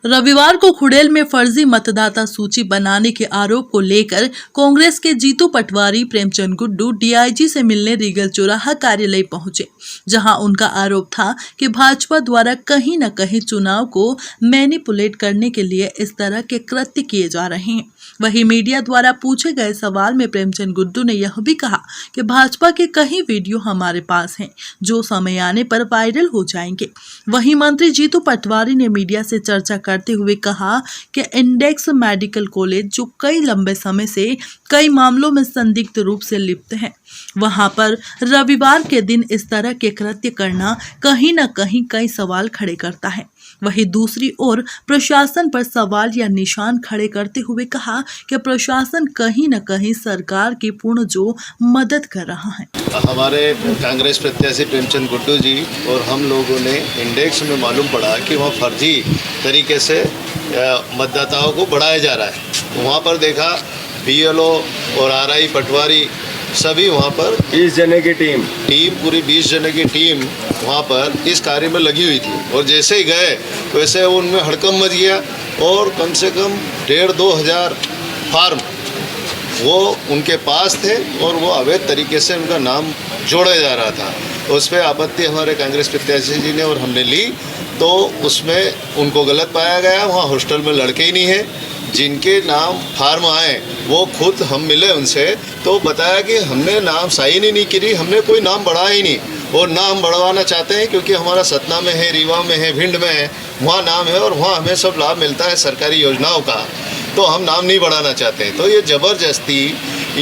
रविवार को खुडेल में फर्जी मतदाता सूची बनाने के आरोप को लेकर कांग्रेस के जीतू पटवारी प्रेमचंद गुड्डू डीआईजी से मिलने रीगल चौराहा कार्यालय पहुंचे, जहां उनका आरोप था कि भाजपा द्वारा कहीं न कहीं चुनाव को मैनिपुलेट करने के लिए इस तरह के कृत्य किए जा रहे हैं। वहीं मीडिया द्वारा पूछे गए सवाल में प्रेमचंद गुड्डू ने यह भी कहा कि भाजपा के कई वीडियो हमारे पास हैं जो समय आने पर वायरल हो जाएंगे। वहीं मंत्री जीतू पटवारी ने मीडिया से चर्चा करते हुए कहा कि इंडेक्स मेडिकल कॉलेज जो कई लंबे समय से कई मामलों में संदिग्ध रूप से लिप्त है, वहां पर रविवार के दिन इस तरह के कृत्य करना कहीं न कहीं कई सवाल खड़े करता है। वहीं दूसरी ओर प्रशासन पर सवाल या निशान खड़े करते हुए कहा कि प्रशासन कहीं न कहीं सरकार की पूर्ण जो मदद कर रहा है। हमारे कांग्रेस प्रत्याशी प्रेमचंद गुड्डू जी और हम लोगों ने इंडेक्स में मालूम पड़ा कि वहाँ फर्जी तरीके से मतदाताओं को बढ़ाया जा रहा है। वहाँ पर देखा बीएलओ और आरआई पटवारी सभी वहाँ पर 20 जने की टीम पूरी 20 जने की टीम वहाँ पर इस कार्य में लगी हुई थी और जैसे ही गए वैसे उनमें हड़कंप मच गया और कम से कम 1,500-2 हज़ार फार्म वो उनके पास थे और वो अवैध तरीके से उनका नाम जोड़ा जा रहा था। उस पर आपत्ति हमारे कांग्रेस प्रत्याशी जी ने और हमने ली, तो उसमें उनको गलत पाया गया। वहाँ हॉस्टल में लड़के ही नहीं हैं जिनके नाम फार्म आए, वो खुद हम मिले उनसे तो बताया कि हमने नाम साइन ही नहीं करी, हमने कोई नाम बढ़ाया ही नहीं और नाम बढ़वाना चाहते हैं क्योंकि हमारा सतना में है, रीवा में है, भिंड में है, वहाँ नाम है और वहाँ हमें सब लाभ मिलता है सरकारी योजनाओं का, तो हम नाम नहीं बढ़ाना चाहते। तो ये ज़बरदस्ती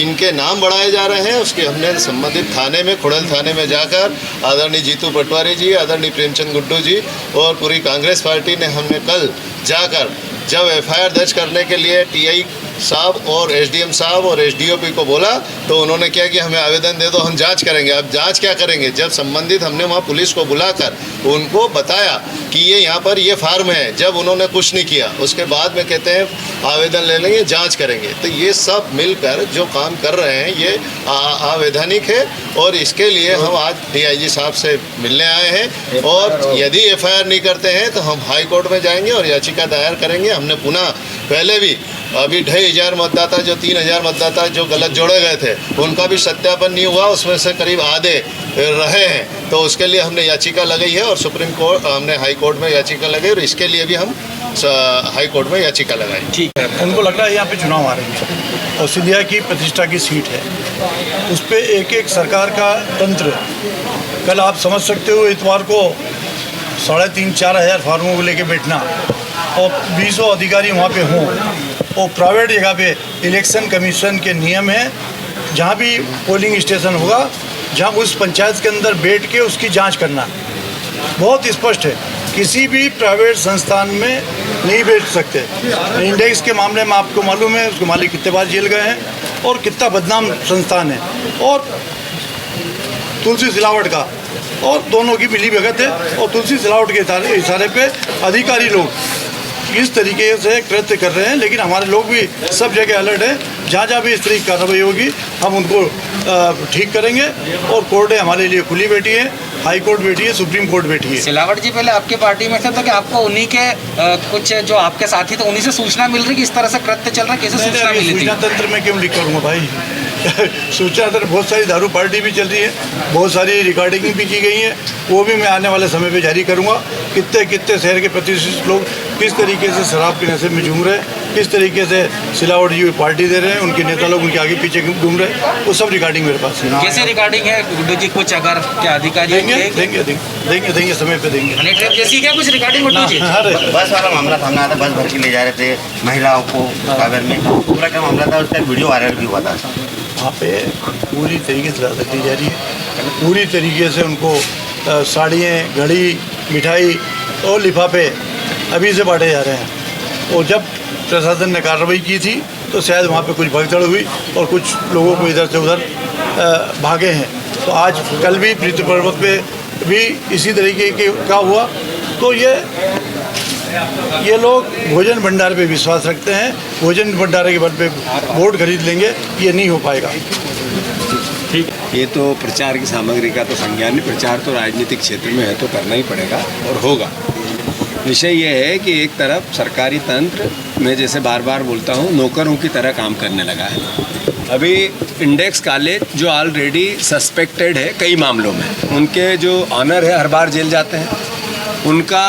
इनके नाम बढ़ाए जा रहे हैं। उसके हमने संबंधित थाने में, खुडेल थाने में जाकर आदरणीय जीतू पटवारी जी, आदरणीय प्रेमचंद गुड्डू जी और पूरी कांग्रेस पार्टी ने हमने कल जाकर जब एफआईआर दर्ज करने के लिए टीआई साहब और एसडीएम साहब और एसडीओपी को बोला तो उन्होंने क्या कि हमें आवेदन दे दो, हम जांच करेंगे। अब जांच क्या करेंगे, जब संबंधित हमने वहाँ पुलिस को बुलाकर उनको बताया कि ये यहाँ पर ये फार्म है, जब उन्होंने कुछ नहीं किया उसके बाद में कहते हैं आवेदन ले लेंगे, जांच करेंगे। तो ये सब मिलकर जो काम कर रहे हैं ये अवैधानिक है और इसके लिए हम आज डीआईजी साहब से मिलने आए हैं और यदि एफआईआर नहीं करते हैं तो हम हाई कोर्ट में जाएंगे और याचिका दायर करेंगे। हमने पुनः पहले भी अभी 2,500 मतदाता जो 3,000 मतदाता जो गलत जोड़े गए थे उनका भी सत्यापन नहीं हुआ, उसमें से करीब आधे रहे हैं, तो उसके लिए हमने याचिका लगाई है और सुप्रीम कोर्ट हमने हाई कोर्ट में याचिका लगाई और इसके लिए भी हम हाई कोर्ट में याचिका लगाई। ठीक है, उनको लग रहा है यहाँ पे चुनाव आ रहे हैं और सिंधिया की प्रतिष्ठा की सीट है, उस पर एक एक सरकार का तंत्र। कल आप समझ सकते हो इतवार को 3,500-4 हज़ार फार्मों को लेके बैठना और 20 अधिकारी वहाँ पे हों और प्राइवेट जगह पे इलेक्शन कमीशन के नियम हैं, जहाँ भी पोलिंग स्टेशन होगा जहाँ उस पंचायत के अंदर बैठ के उसकी जांच करना बहुत स्पष्ट है। किसी भी प्राइवेट संस्थान में नहीं बैठ सकते। इंडेक्स के मामले में आपको मालूम है उसके मालिक कितने बार जेल गए हैं और कितना बदनाम संस्थान है, और तुलसी सिलावट का और दोनों की मिली भगत है और तुलसी सिलावट के इशारे पे अधिकारी लोग इस तरीके से कृत्य कर रहे हैं। लेकिन हमारे लोग भी सब जगह अलर्ट है, जहाँ जहाँ भी इस तरह की कार्रवाई होगी हम उनको ठीक करेंगे और कोर्ट हमारे लिए खुली बैठी है, हाई कोर्ट बैठी है, सुप्रीम कोर्ट बैठी है। सिलावट जी पहले आपकी पार्टी में थे तो क्या आपको उन्हीं के कुछ जो आपके साथी थे उन्हीं से सूचना मिल रही कि इस तरह से कृत्य चल रहा है, कैसे सूचना मिली थी? सूचना तंत्र में क्यों लिख करूँगा भाई सूचना तंत्र बहुत सारी दारू पार्टी भी चल रही है, बहुत सारी रिकॉर्डिंग भी की गई है, वो भी मैं आने वाले समय पे जारी करूँगा। कितने शहर के प्रतिष्ठित लोग किस तरीके से शराब के नशे में झूम रहे हैं, किस तरीके से सिलावट जी पार्टी दे रहे हैं, उनके नेता लोग उनके आगे पीछे घूम रहे हैं, वो सब रिकॉर्डिंग मेरे पास है। कैसे रिकॉर्डिंग है गुड्डू जी? कुछ अगर क्या अधिकारी देंगे समय पे देंगे। जैसी क्या कुछ रिकॉर्डिंग गुड्डू जी? बस वाला मामला सामने आया था, बस भर के ले जा रहे थे महिलाओं को कागज में, पूरा क्या मामला था, उसका वीडियो वायरल भी हुआ था। वहाँ पे पूरी तरीके से हिरासत ली जा रही है, पूरी तरीके से उनको साड़ियाँ, घड़ी, मिठाई और लिफाफे अभी से बांटे जा रहे हैं। और जब प्रशासन ने कार्रवाई की थी तो शायद वहाँ पे कुछ भगदड़ हुई और कुछ लोगों को इधर से उधर भागे हैं। तो आज कल भी प्रीति पर्वत पे भी इसी तरीके का हुआ। तो ये लोग भोजन भंडार पे विश्वास रखते हैं, भोजन भंडारे के बल पे वोट खरीद लेंगे, ये नहीं हो पाएगा। ठीक, ये तो प्रचार की सामग्री का तो संज्ञान नहीं, प्रचार तो राजनीतिक क्षेत्र में है तो करना ही पड़ेगा और होगा। विषय ये है कि एक तरफ सरकारी तंत्र में, जैसे बार बार बोलता हूँ, नौकरों की तरह काम करने लगा है। अभी इंडेक्स कॉलेज जो ऑलरेडी सस्पेक्टेड है कई मामलों में, उनके जो ऑनर है हर बार जेल जाते हैं। उनका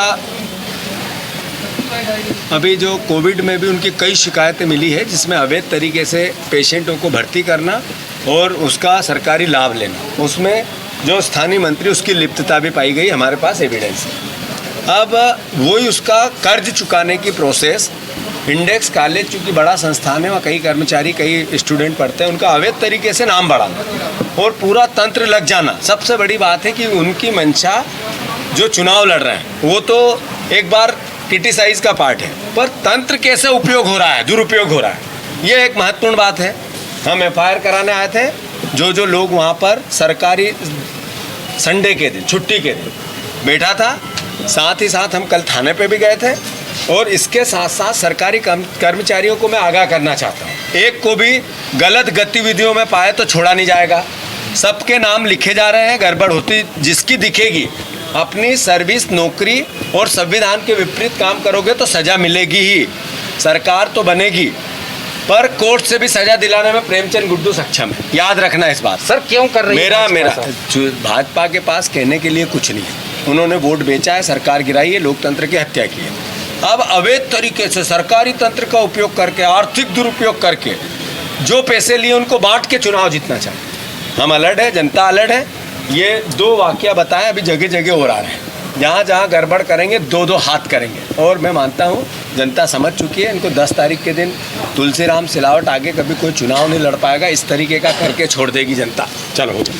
अभी जो कोविड में भी उनकी कई शिकायतें मिली है, जिसमें अवैध तरीके से पेशेंटों को भर्ती करना और उसका सरकारी लाभ लेना, उसमें जो स्थानीय मंत्री उसकी लिप्तता भी पाई गई, हमारे पास एविडेंस है। अब वही उसका कर्ज चुकाने की प्रोसेस, इंडेक्स कॉलेज चूँकि बड़ा संस्थान है, वहाँ कई कर्मचारी कई स्टूडेंट पढ़ते हैं, उनका अवैध तरीके से नाम बढ़ाना और पूरा तंत्र लग जाना। सबसे बड़ी बात है कि उनकी मंशा जो चुनाव लड़ रहे हैं वो तो एक बार क्रिटिसाइज का पार्ट है, पर तंत्र कैसे उपयोग हो रहा है, दुरुपयोग हो रहा है, ये एक महत्वपूर्ण बात है। हम एफआईआर कराने आए थे, जो लोग वहाँ पर सरकारी संडे के दिन, छुट्टी के दिन बैठा था, साथ ही साथ हम कल थाने पे भी गए थे और इसके साथ साथ सरकारी कर्मचारियों को मैं आगाह करना चाहता हूँ, एक को भी गलत गतिविधियों में पाए तो छोड़ा नहीं जाएगा। सबके नाम लिखे जा रहे हैं, गड़बड़ होती जिसकी दिखेगी, अपनी सर्विस, नौकरी और संविधान के विपरीत काम करोगे तो सज़ा मिलेगी ही, सरकार तो बनेगी, पर कोर्ट से भी सज़ा दिलाने में प्रेमचंद गुड्डू सक्षम है। याद रखना इस बात। सर क्यों कर रही है मेरा भाजपा के पास कहने के लिए कुछ नहीं है। उन्होंने वोट बेचा है, सरकार गिराई है, लोकतंत्र की हत्या की है। अब अवैध तरीके से सरकारी तंत्र का उपयोग करके, आर्थिक दुरुपयोग करके जो पैसे लिए उनको बांट के चुनाव जीतना चाहते। हम अलर्ट है, जनता अलर्ट है। ये 2 वाकया बताएं, अभी जगह जगह हो रहा है, जहाँ जहाँ गड़बड़ करेंगे 2-2 हाथ करेंगे। और मैं मानता हूँ जनता समझ चुकी है, इनको 10 तारीख के दिन तुलसीराम सिलावट आगे कभी कोई चुनाव नहीं लड़ पाएगा, इस तरीके का करके छोड़ देगी जनता। चलो।